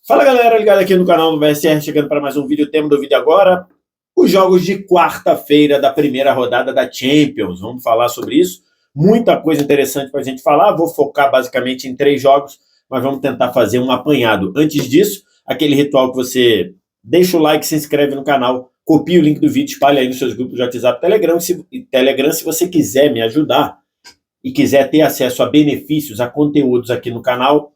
Fala galera, ligado aqui no canal do VSR, chegando para mais um vídeo. O tema do vídeo agora, os jogos de quarta-feira da primeira rodada da Champions. Vamos falar sobre isso, muita coisa interessante para a gente falar. Vou focar basicamente em 3 jogos, mas vamos tentar fazer um apanhado. Antes disso, aquele ritual que você deixa o like, se inscreve no canal, copia o link do vídeo, espalha aí nos seus grupos de WhatsApp, Telegram. Se você quiser me ajudar e quiser ter acesso a benefícios, a conteúdos aqui no canal,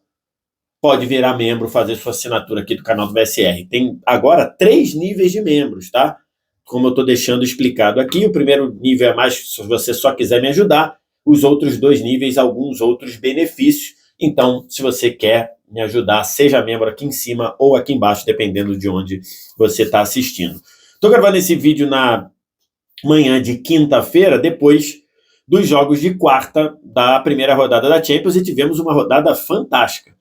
pode virar membro, fazer sua assinatura aqui do canal do VSR. Tem agora 3 níveis de membros, tá? Como eu estou deixando explicado aqui, o primeiro nível é mais se você só quiser me ajudar, os outros 2 níveis, alguns outros benefícios. Então, se você quer me ajudar, seja membro aqui em cima ou aqui embaixo, dependendo de onde você está assistindo. Estou gravando esse vídeo na manhã de quinta-feira, depois dos jogos de quarta da primeira rodada da Champions, e tivemos uma rodada fantástica.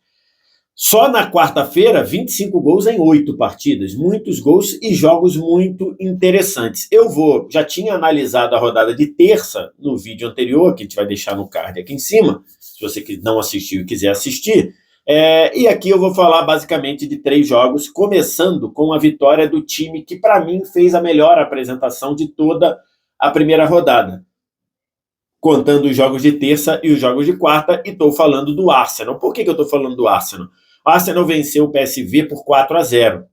Só na quarta-feira, 25 gols em 8 partidas, muitos gols e jogos muito interessantes. Já tinha analisado a rodada de terça no vídeo anterior, que a gente vai deixar no card aqui em cima, se você não assistiu e quiser assistir. E aqui eu vou falar basicamente de 3 jogos, começando com a vitória do time que para mim fez a melhor apresentação de toda a primeira rodada, contando os jogos de terça e os jogos de quarta, e estou falando do Arsenal. Por que eu estou falando do Arsenal? O Arsenal venceu o PSV por 4-0.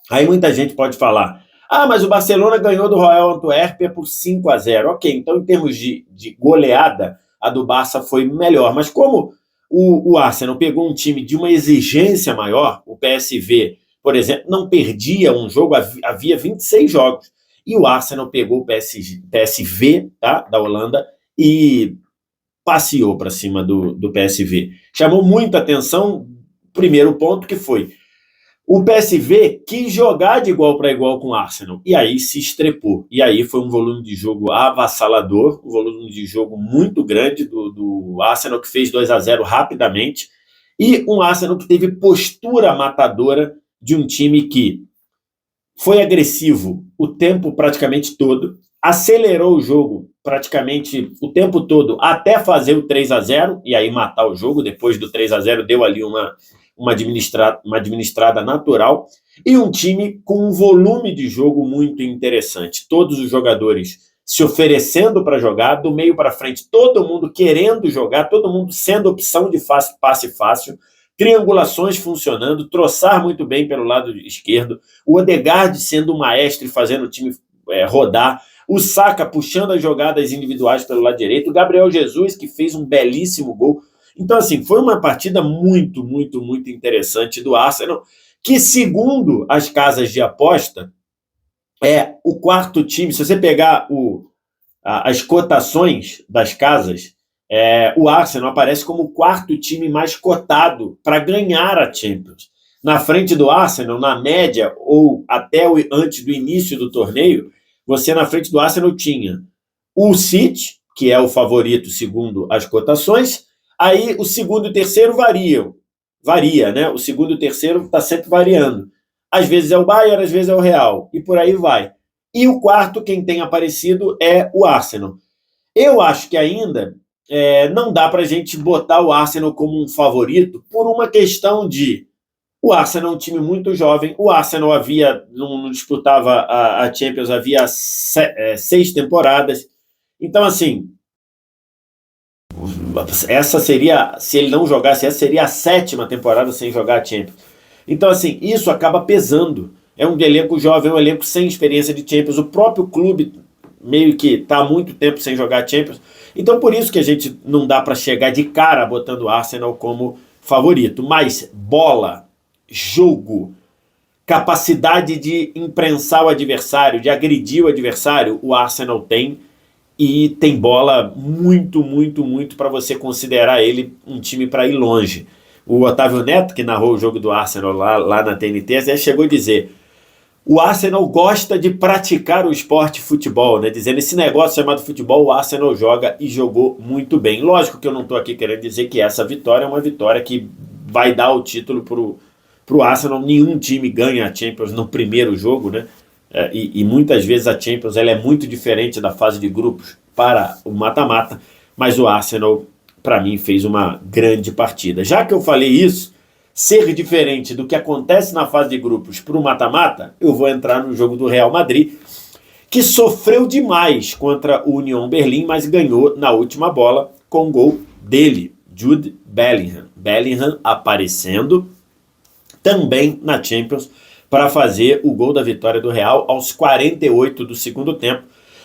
Aí muita gente pode falar, mas o Barcelona ganhou do Royal Antuérpia por 5-0. Ok, então em termos de goleada, a do Barça foi melhor. Mas como o Arsenal pegou um time de uma exigência maior, o PSV, por exemplo, não perdia um jogo, havia 26 jogos. E o Arsenal pegou o PSV, tá, da Holanda, e passeou para cima do PSV. Chamou muita atenção, primeiro ponto, que foi o PSV quis jogar de igual para igual com o Arsenal, e aí se estrepou. E aí foi um volume de jogo avassalador, um volume de jogo muito grande do Arsenal, que fez 2-0 rapidamente, e um Arsenal que teve postura matadora de um time que foi agressivo o tempo praticamente todo, acelerou o jogo praticamente o tempo todo até fazer o 3-0 e aí matar o jogo. Depois do 3-0 deu ali uma administrada natural, e um time com um volume de jogo muito interessante. Todos os jogadores se oferecendo para jogar, do meio para frente, todo mundo querendo jogar, todo mundo sendo opção de passe fácil, triangulações funcionando, Trossard muito bem pelo lado esquerdo, o Odegaard sendo um maestro e fazendo o time rodar, o Saka puxando as jogadas individuais pelo lado direito, o Gabriel Jesus, que fez um belíssimo gol. Então, assim, foi uma partida muito, muito, muito interessante do Arsenal, que, segundo as casas de aposta, é o quarto time. Se você pegar as cotações das casas, o Arsenal aparece como o quarto time mais cotado para ganhar a Champions. Na frente do Arsenal, na média, ou até antes do início do torneio, você na frente do Arsenal tinha o City, que é o favorito segundo as cotações. Aí o segundo e o terceiro varia, né? O segundo e o terceiro está sempre variando. Às vezes é o Bayern, às vezes é o Real, e por aí vai. E o quarto, quem tem aparecido, é o Arsenal. Eu acho que ainda não dá para a gente botar o Arsenal como um favorito por uma questão de o Arsenal é um time muito jovem. O Arsenal não disputava a Champions havia 6 temporadas. Então, assim, essa seria, se ele não jogasse, essa seria a 7ª temporada sem jogar a Champions. Então, assim, isso acaba pesando. É um elenco jovem, é um elenco sem experiência de Champions. O próprio clube meio que está há muito tempo sem jogar Champions. Então, por isso que a gente não dá para chegar de cara botando o Arsenal como favorito. Mas bola, jogo, capacidade de imprensar o adversário, de agredir o adversário, o Arsenal tem. E tem bola muito, muito, muito para você considerar ele um time para ir longe. O Otávio Neto, que narrou o jogo do Arsenal lá na TNT, chegou a dizer: o Arsenal gosta de praticar o esporte futebol, né? Dizendo, esse negócio chamado futebol, o Arsenal joga e jogou muito bem. Lógico que eu não estou aqui querendo dizer que essa vitória é uma vitória que vai dar o título para o Arsenal. Nenhum time ganha a Champions no primeiro jogo, né? E muitas vezes a Champions ela é muito diferente da fase de grupos para o mata-mata, mas o Arsenal, para mim, fez uma grande partida. Já que eu falei isso, ser diferente do que acontece na fase de grupos para o mata-mata, eu vou entrar no jogo do Real Madrid, que sofreu demais contra o Union Berlin, mas ganhou na última bola com o gol dele, Jude Bellingham. Bellingham aparecendo também na Champions para fazer o gol da vitória do Real aos 48 do segundo tempo.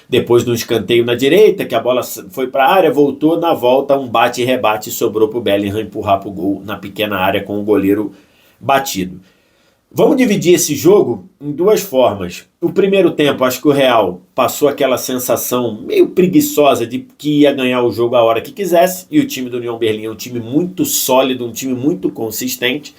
Depois de um escanteio na direita, que a bola foi para a área, voltou, na volta um bate e rebate, sobrou para o Bellingham empurrar para o gol na pequena área com o goleiro batido. Vamos dividir esse jogo em duas formas. O primeiro tempo, acho que o Real passou aquela sensação meio preguiçosa de que ia ganhar o jogo a hora que quisesse, e o time do Union Berlin é um time muito sólido, um time muito consistente.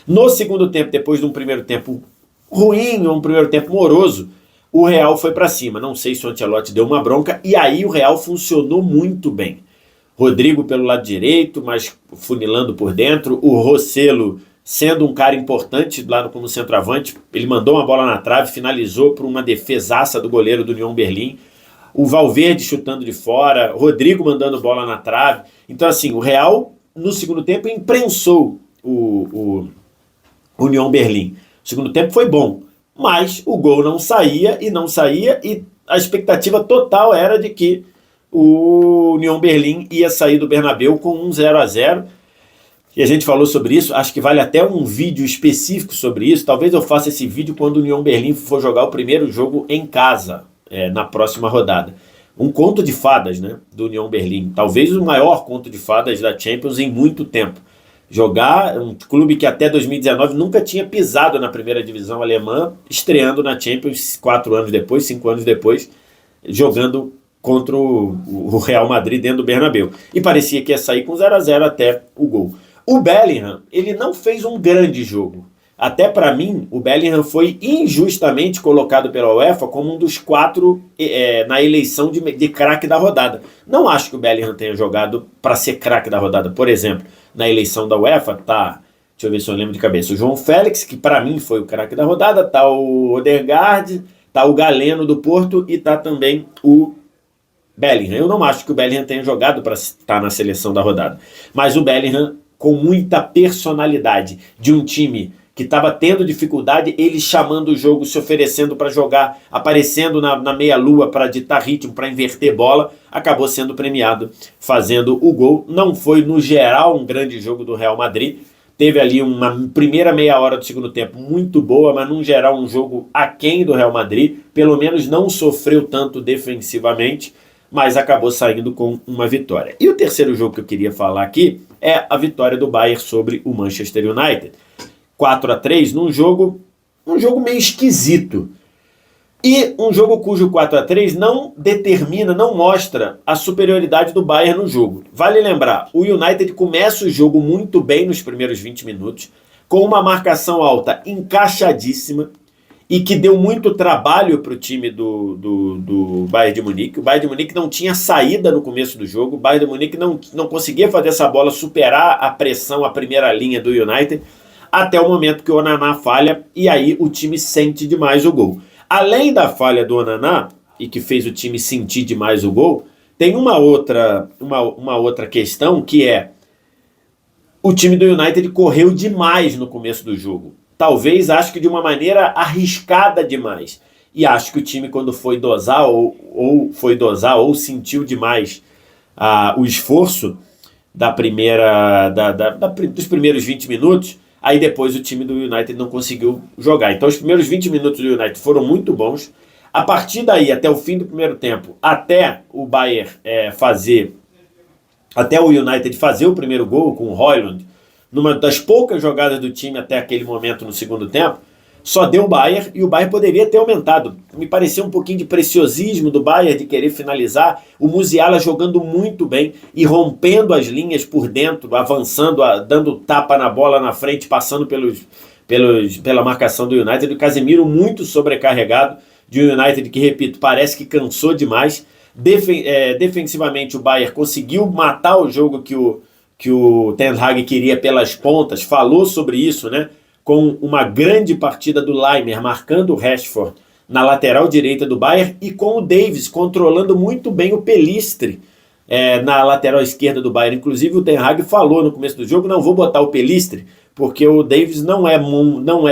No segundo tempo, depois de um primeiro tempo ruim, um primeiro tempo moroso, o Real foi para cima. Não sei se o Ancelotti deu uma bronca, e aí o Real funcionou muito bem. Rodrigo pelo lado direito, mas funilando por dentro, o Rossello sendo um cara importante lá como centroavante, ele mandou uma bola na trave, finalizou por uma defesaça do goleiro do Union Berlin, o Valverde chutando de fora, Rodrigo mandando bola na trave. Então assim, o Real no segundo tempo imprensou o Union Berlin. O segundo tempo foi bom, mas o gol não saía, e a expectativa total era de que o Union Berlin ia sair do Bernabéu com um 0-0, e a gente falou sobre isso, acho que vale até um vídeo específico sobre isso. Talvez eu faça esse vídeo quando o Union Berlin for jogar o primeiro jogo em casa, na próxima rodada. Um conto de fadas, né, do Union Berlin. Talvez o maior conto de fadas da Champions em muito tempo. Jogar um clube que até 2019 nunca tinha pisado na primeira divisão alemã, estreando na Champions 4 anos depois, 5 anos depois, jogando contra o Real Madrid dentro do Bernabéu. E parecia que ia sair com 0-0 até o gol. O Bellingham, ele não fez um grande jogo. Até para mim, o Bellingham foi injustamente colocado pela UEFA como um dos 4 na eleição de craque da rodada. Não acho que o Bellingham tenha jogado para ser craque da rodada. Por exemplo, na eleição da UEFA, tá, deixa eu ver se eu lembro de cabeça, o João Félix, que para mim foi o craque da rodada, tá o Odegaard, tá o Galeno do Porto e tá também o Bellingham. Eu não acho que o Bellingham tenha jogado para estar na seleção da rodada. Mas o Bellingham, com muita personalidade, de um time que estava tendo dificuldade, ele chamando o jogo, se oferecendo para jogar, aparecendo na meia-lua para ditar ritmo, para inverter bola, acabou sendo premiado, fazendo o gol. Não foi, no geral, um grande jogo do Real Madrid. Teve ali uma primeira meia hora do segundo tempo muito boa, mas, no geral, um jogo aquém do Real Madrid. Pelo menos não sofreu tanto defensivamente, mas acabou saindo com uma vitória. E o terceiro jogo que eu queria falar aqui é a vitória do Bayern sobre o Manchester United. 4-3 num jogo meio esquisito. E um jogo cujo 4-3 não determina, não mostra a superioridade do Bayern no jogo. Vale lembrar, o United começa o jogo muito bem nos primeiros 20 minutos, com uma marcação alta encaixadíssima, e que deu muito trabalho para o time do Bayern de Munique. O Bayern de Munique não tinha saída no começo do jogo, o Bayern de Munique não conseguia fazer essa bola superar a pressão, a primeira linha do United, até o momento que o Onaná falha, e aí o time sente demais o gol. Além da falha do Onaná, e que fez o time sentir demais o gol, tem uma outra questão, que é: o time do United correu demais no começo do jogo. Talvez, acho que de uma maneira arriscada demais. E acho que o time, quando foi dosar, ou sentiu demais o esforço dos primeiros 20 minutos, aí depois o time do United não conseguiu jogar. Então os primeiros 20 minutos do United foram muito bons. A partir daí, até o fim do primeiro tempo, até o Bayern até o United fazer o primeiro gol com o Højlund, numa das poucas jogadas do time até aquele momento no segundo tempo, só deu o Bayern, e o Bayern poderia ter aumentado. Me pareceu um pouquinho de preciosismo do Bayern, de querer finalizar, o Musiala jogando muito bem e rompendo as linhas por dentro, avançando, dando tapa na bola na frente, passando pela marcação do United, o Casemiro muito sobrecarregado, de um United que, repito, parece que cansou demais. Defensivamente o Bayern conseguiu matar o jogo que o Ten Hag queria pelas pontas, falou sobre isso, né? Com uma grande partida do Laimer marcando o Rashford na lateral direita do Bayern, e com o Davies controlando muito bem o Pelistri na lateral esquerda do Bayern. Inclusive o Ten Hag falou no começo do jogo: não vou botar o Pelistri porque o Davis não é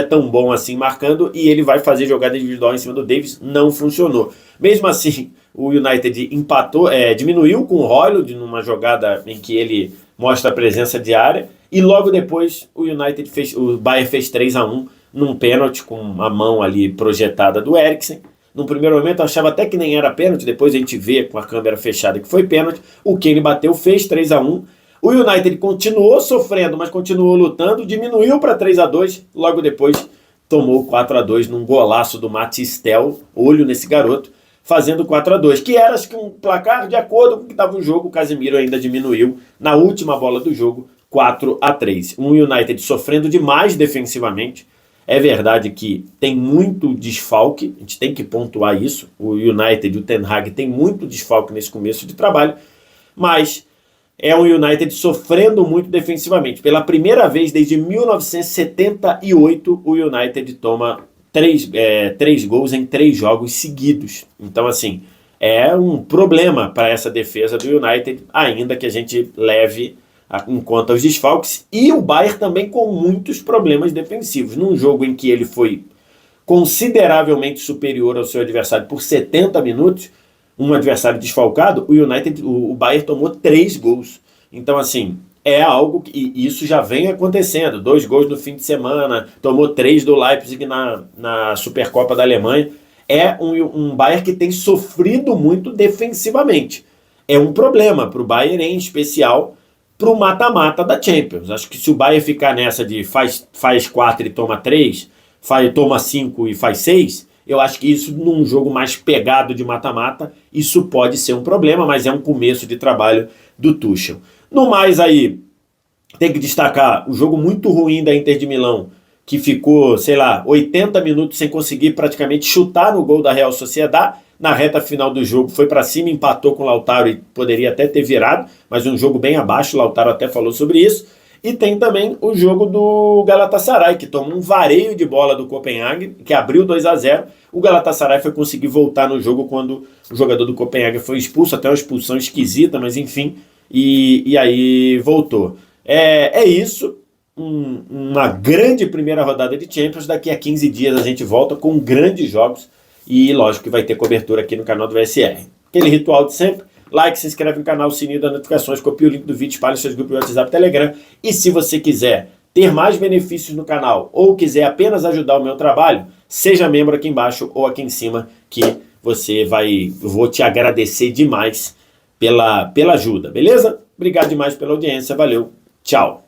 tão bom assim marcando, e ele vai fazer jogada individual em cima do Davis, não funcionou. Mesmo assim, o United empatou, diminuiu com o Højlund numa jogada em que ele mostra a presença de área, e logo depois o Bayern fez 3-1 num pênalti com a mão ali projetada do Eriksen. No primeiro momento eu achava até que nem era pênalti, depois a gente vê com a câmera fechada que foi pênalti. O Kane bateu, fez 3-1. O United continuou sofrendo, mas continuou lutando, diminuiu para 3-2, logo depois tomou 4-2 num golaço do Matistel, olho nesse garoto, fazendo 4-2, que era acho que um placar de acordo com o que estava o jogo. O Casemiro ainda diminuiu na última bola do jogo, 4-3. Um United sofrendo demais defensivamente. É verdade que tem muito desfalque, a gente tem que pontuar isso. O United, o Ten Hag, tem muito desfalque nesse começo de trabalho, mas é um United sofrendo muito defensivamente. Pela primeira vez desde 1978, o United toma 3 gols em 3 jogos seguidos. Então, assim, é um problema para essa defesa do United, ainda que a gente leve em conta os desfalques. E o Bayern também com muitos problemas defensivos. Num jogo em que ele foi consideravelmente superior ao seu adversário por 70 minutos, um adversário desfalcado, o Bayern tomou 3 gols. Então, assim, é algo que isso já vem acontecendo. 2 gols no fim de semana, tomou 3 do Leipzig na Supercopa da Alemanha. É um Bayern que tem sofrido muito defensivamente. É um problema para o Bayern, em especial para o mata-mata da Champions. Acho que se o Bayern ficar nessa de faz 4 e toma 3, toma 5 e faz 6, eu acho que isso, num jogo mais pegado de mata-mata, isso pode ser um problema, mas é um começo de trabalho do Tuchel. No mais aí, tem que destacar o jogo muito ruim da Inter de Milão, que ficou, 80 minutos sem conseguir praticamente chutar no gol da Real Sociedad. Na reta final do jogo foi para cima, empatou com o Lautaro e poderia até ter virado, mas um jogo bem abaixo, o Lautaro até falou sobre isso. E tem também o jogo do Galatasaray, que tomou um vareio de bola do Copenhague, que abriu 2-0. O Galatasaray foi conseguir voltar no jogo quando o jogador do Copenhague foi expulso, até uma expulsão esquisita, mas enfim, e aí voltou. É isso, uma grande primeira rodada de Champions. Daqui a 15 dias a gente volta com grandes jogos e lógico que vai ter cobertura aqui no canal do VSR. Aquele ritual de sempre. Like, se inscreve no canal, sininho das notificações, copia o link do vídeo, espalha nos seus grupos de WhatsApp e Telegram. E se você quiser ter mais benefícios no canal ou quiser apenas ajudar o meu trabalho, seja membro aqui embaixo ou aqui em cima, que eu vou te agradecer demais pela ajuda, beleza? Obrigado demais pela audiência, valeu, tchau!